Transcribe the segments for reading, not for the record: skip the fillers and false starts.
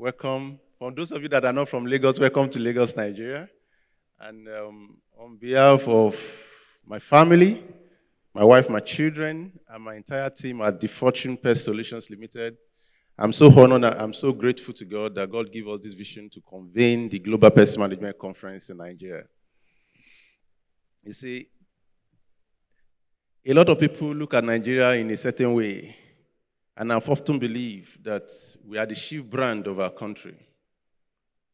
welcome. For those of you that are not from Lagos, welcome to Lagos, Nigeria. And on behalf of my family, my wife, my children, and my entire team at the Fortune Pest Solutions Limited, I'm so honored, I'm so grateful to God that God gave us this vision to convene the Global Pest Management Conference in Nigeria. You see, a lot of people look at Nigeria in a certain way, and I've often believed that we are the chief brand of our country.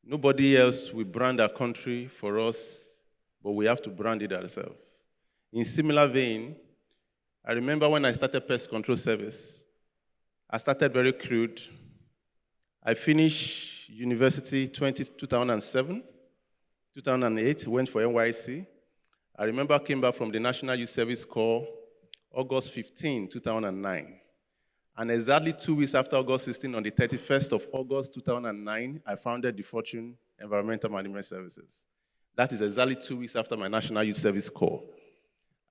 Nobody else will brand our country for us, but we have to brand it ourselves. In similar vein, I remember when I started pest control service, I started very crude. I finished university 2007, 2008, went for NYC. I remember I came back from the National Youth Service Corps August 15, 2009. And exactly 2 weeks after August 16, on the 31st of August 2009, I founded the Fortune Environmental Management Services. That is exactly 2 weeks after my National Youth Service Corps.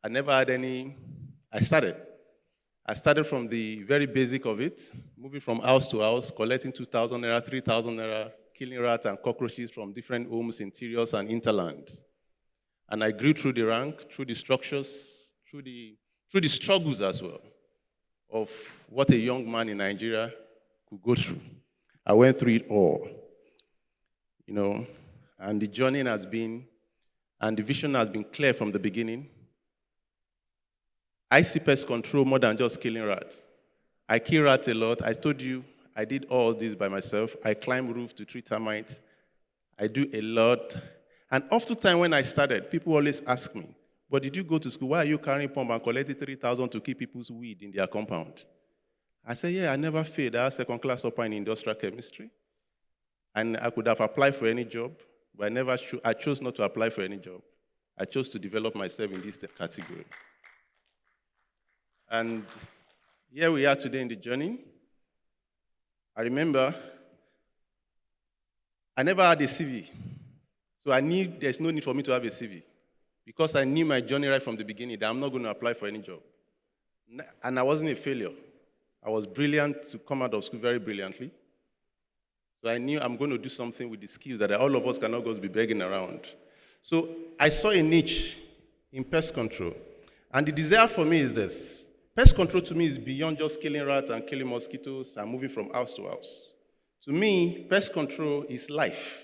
I never had any, I started from the very basic of it, moving from house to house, collecting 2,000 naira, 3,000 naira, killing rats and cockroaches from different homes, interiors, and interlands. And I grew through the rank, through the structures, through the struggles as well, of what a young man in Nigeria could go through. I went through it all, and the journey has been, and the vision has been clear from the beginning. I see pest control more than just killing rats. I kill rats a lot. I told you I did all this by myself. I climb roofs to treat termites. I do a lot. And oftentimes when I started, people always ask me, but did you go to school? Why are you carrying pump and collecting 3,000 to keep people's weed in their compound? I said, yeah, I never failed. I had second class upper in industrial chemistry. And I could have applied for any job, but I chose not to apply for any job. I chose to develop myself in this category. And here we are today in the journey. I remember I never had a CV. So I knew there's no need for me to have a CV, because I knew my journey right from the beginning that I'm not going to apply for any job. And I wasn't a failure. I was brilliant to come out of school very brilliantly. So I knew I'm going to do something with the skills that all of us cannot go to be begging around. So I saw a niche in pest control. And the desire for me is this. Pest control to me is beyond just killing rats and killing mosquitoes and moving from house to house. To me, pest control is life.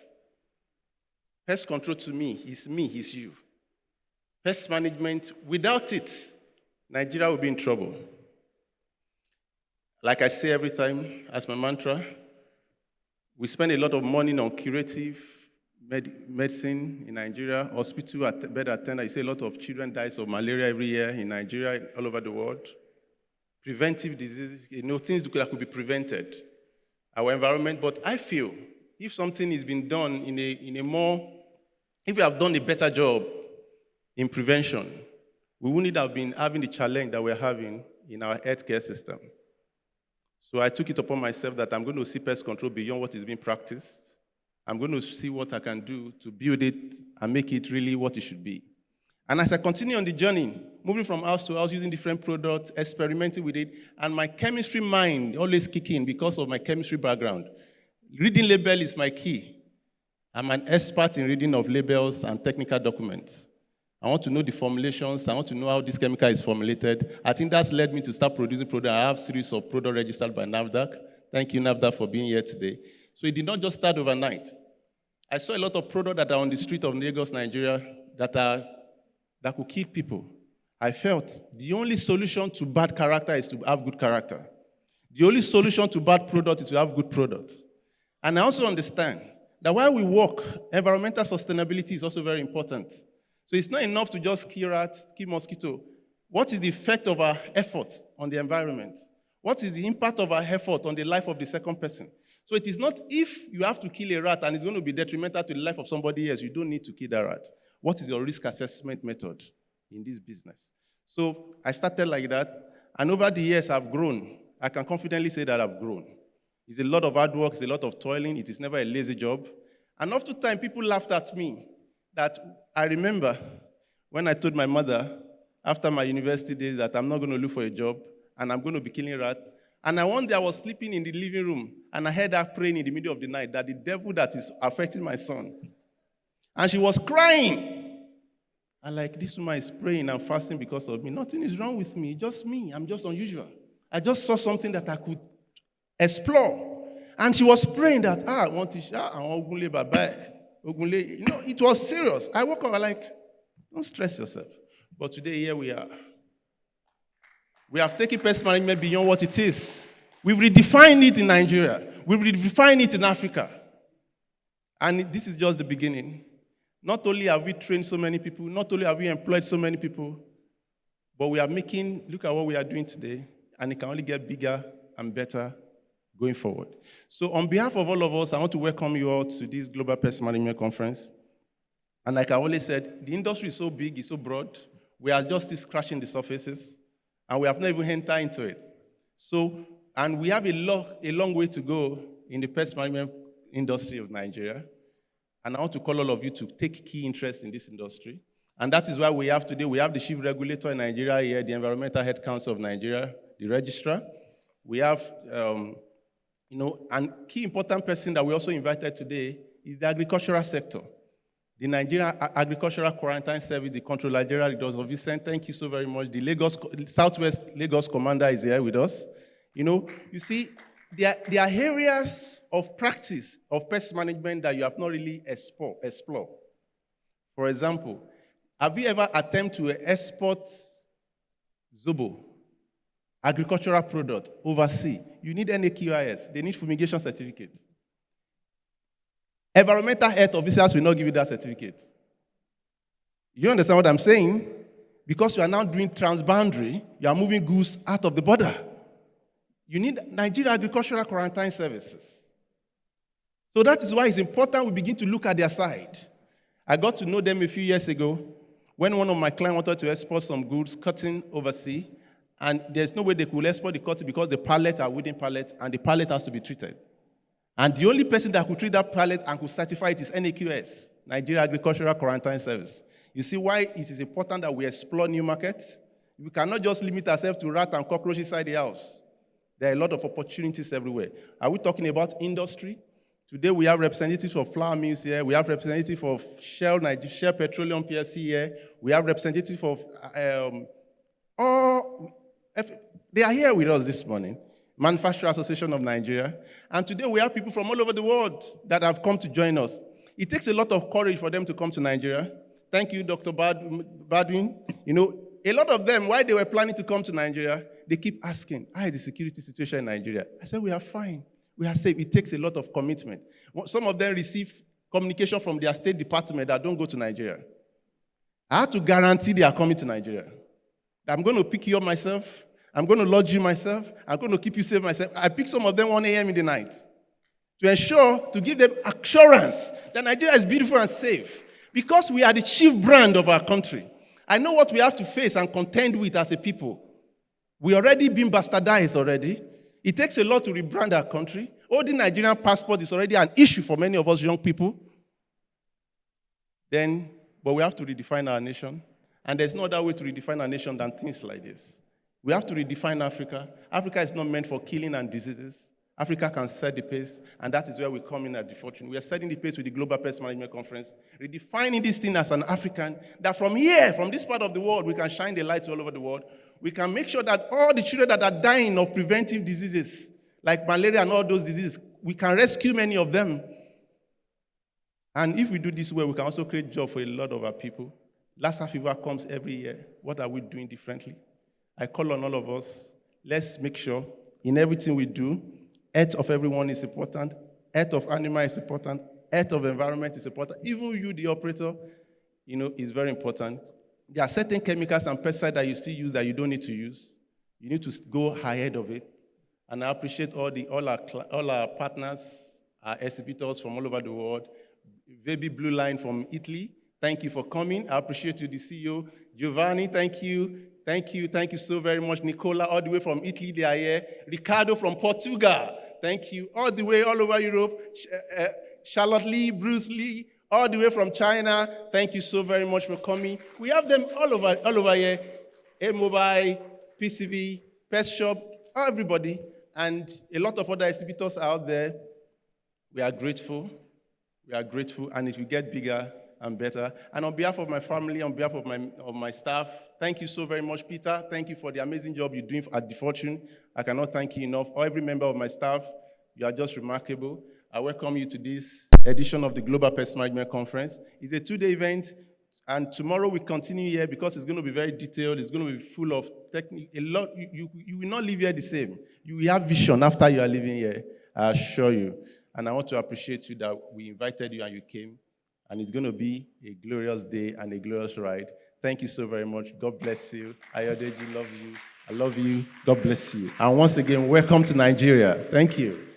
Pest control to me, is you. Pest management, without it, Nigeria will be in trouble. Like I say every time, as my mantra, we spend a lot of money on curative medicine in Nigeria, hospital bed attendant. You see a lot of children die of malaria every year in Nigeria, all over the world. Preventive diseases, things that could be prevented. Our environment, but I feel if something is being done if we have done a better job in prevention, we wouldn't have been having the challenge that we're having in our healthcare system. So I took it upon myself that I'm going to see pest control beyond what is being practiced. I'm going to see what I can do to build it and make it really what it should be. And as I continue on the journey, moving from house to house, using different products, experimenting with it, and my chemistry mind always kicking because of my chemistry background. Reading label is my key. I'm an expert in reading of labels and technical documents. I want to know the formulations. I want to know how this chemical is formulated. I think that's led me to start producing products. I have a series of products registered by NAFDAC. Thank you, NAFDAC, for being here today. So it did not just start overnight. I saw a lot of products that are on the street of Lagos, Nigeria, that could kill people. I felt the only solution to bad character is to have good character. The only solution to bad product is to have good products. And I also understand that while we work, environmental sustainability is also very important. So it's not enough to just kill rats, kill mosquito. What is the effect of our effort on the environment? What is the impact of our effort on the life of the second person? So it is not if you have to kill a rat and it's going to be detrimental to the life of somebody else, you don't need to kill that rat. What is your risk assessment method in this business? So I started like that, and over the years I've grown. I can confidently say that I've grown. It's a lot of hard work, it's a lot of toiling, it is never a lazy job. And oftentimes people laughed at me that I remember when I told my mother after my university days that I'm not going to look for a job and I'm going to be killing rats. And one day I was sleeping in the living room, and I heard her praying in the middle of the night that the devil that is affecting my son. And she was crying. And like, this woman is praying and fasting because of me. Nothing is wrong with me, just me. I'm just unusual. I just saw something that I could explore. And she was praying that, I want to, Ogunle Baba. Ogunle. You know, it was serious. I woke up, I'm like, don't stress yourself. But today, here we are. We have taken pest management beyond what it is. We've redefined it in Nigeria. We've redefined it in Africa. And this is just the beginning. Not only have we trained so many people, not only have we employed so many people, but we are making, look at what we are doing today, and it can only get bigger and better going forward. So on behalf of all of us, I want to welcome you all to this Global Pest Management Conference. And like I always said, the industry is so big, it's so broad, we are just still scratching the surfaces, and we have not even entered into it. So, and we have a long way to go in the pest management industry of Nigeria. And I want to call all of you to take key interest in this industry. And that is why we have today, we have the chief regulator in Nigeria here, the Environmental Health Council of Nigeria, the registrar. We have, and key important person that we also invited today is the agricultural sector. The Nigerian Agricultural Quarantine Service, the Controller General, Dr. Vincent, thank you so very much. The Southwest Lagos Commander is here with us. You see, there are areas of practice of pest management that you have not really explored. For example, have you ever attempted to export Zobo, agricultural product, overseas? You need NAQIS. They need fumigation certificates. Environmental health officers will not give you that certificate. You understand what I'm saying? Because you are now doing transboundary, you are moving goods out of the border. You need Nigeria Agricultural Quarantine Services. So that is why it's important we begin to look at their side. I got to know them a few years ago when one of my clients wanted to export some goods, cotton overseas, and there's no way they could export the cotton because the pallet are wooden pallet, and the pallet has to be treated. And the only person that could treat that pallet and could certify it is NAQS, Nigeria Agricultural Quarantine Service. You see why it is important that we explore new markets? We cannot just limit ourselves to rat and cockroach inside the house. There are a lot of opportunities everywhere. Are we talking about industry? Today we have representatives of flour mills here. We have representatives of Shell Petroleum PLC here. We have representatives of they are here with us this morning. Manufacturer Association of Nigeria. And today we have people from all over the world that have come to join us. It takes a lot of courage for them to come to Nigeria. Thank you, Dr. Badwin. A lot of them, while they were planning to come to Nigeria, they keep asking, how is the security situation in Nigeria? I said, we are fine. We are safe. It takes a lot of commitment. Some of them receive communication from their State Department that don't go to Nigeria. I have to guarantee they are coming to Nigeria. I'm going to pick you up myself. I'm going to lodge you myself. I'm going to keep you safe myself. I pick some of them 1 a.m. in the night to give them assurance that Nigeria is beautiful and safe because we are the chief brand of our country. I know what we have to face and contend with as a people. We already been bastardized already. It takes a lot to rebrand our country. Holding Nigerian passport is already an issue for many of us young people. But we have to redefine our nation. And there's no other way to redefine our nation than things like this. We have to redefine Africa. Africa is not meant for killing and diseases. Africa can set the pace, and that is where we come in at the fortune. We are setting the pace with the Global Pest Management Conference, redefining this thing as an African, that from here, from this part of the world, we can shine the light all over the world. We can make sure that all the children that are dying of preventive diseases, like malaria and all those diseases, we can rescue many of them. And if we do this well, we can also create jobs for a lot of our people. Lassa fever comes every year. What are we doing differently? I call on all of us, let's make sure in everything we do, health of everyone is important, health of animal is important, health of environment is important. Even you, the operator, is very important. There are certain chemicals and pesticides that you still use that you don't need to use. You need to go ahead of it. And I appreciate all our partners, our exhibitors from all over the world. Baby Blue Line from Italy, thank you for coming. I appreciate you, the CEO. Giovanni, thank you. Thank you so very much. Nicola, all the way from Italy, they are here. Ricardo from Portugal, thank you. All the way all over Europe. Charlotte Lee, Bruce Lee, all the way from China, thank you so very much for coming. We have them all over here. A-Mobile, PCV, Pest Shop, everybody. and a lot of other exhibitors out there. We are grateful. We are grateful, and it will get bigger and better. And on behalf of my family, on behalf of my staff, thank you so very much, Peter. Thank you for the amazing job you're doing at The Fortune. I cannot thank you enough. Or every member of my staff, you are just remarkable. I welcome you to this edition of the Global Pest Management Conference. It's a 2-day event, and tomorrow we continue here because it's going to be very detailed. It's going to be full of technique. A lot. You will not leave here the same. You will have vision after you are leaving here, I assure you. And I want to appreciate you that we invited you and you came. And it's going to be a glorious day and a glorious ride. Thank you so very much. God bless you. Ayodeji, love you. I love you. God bless you. And once again, welcome to Nigeria. Thank you.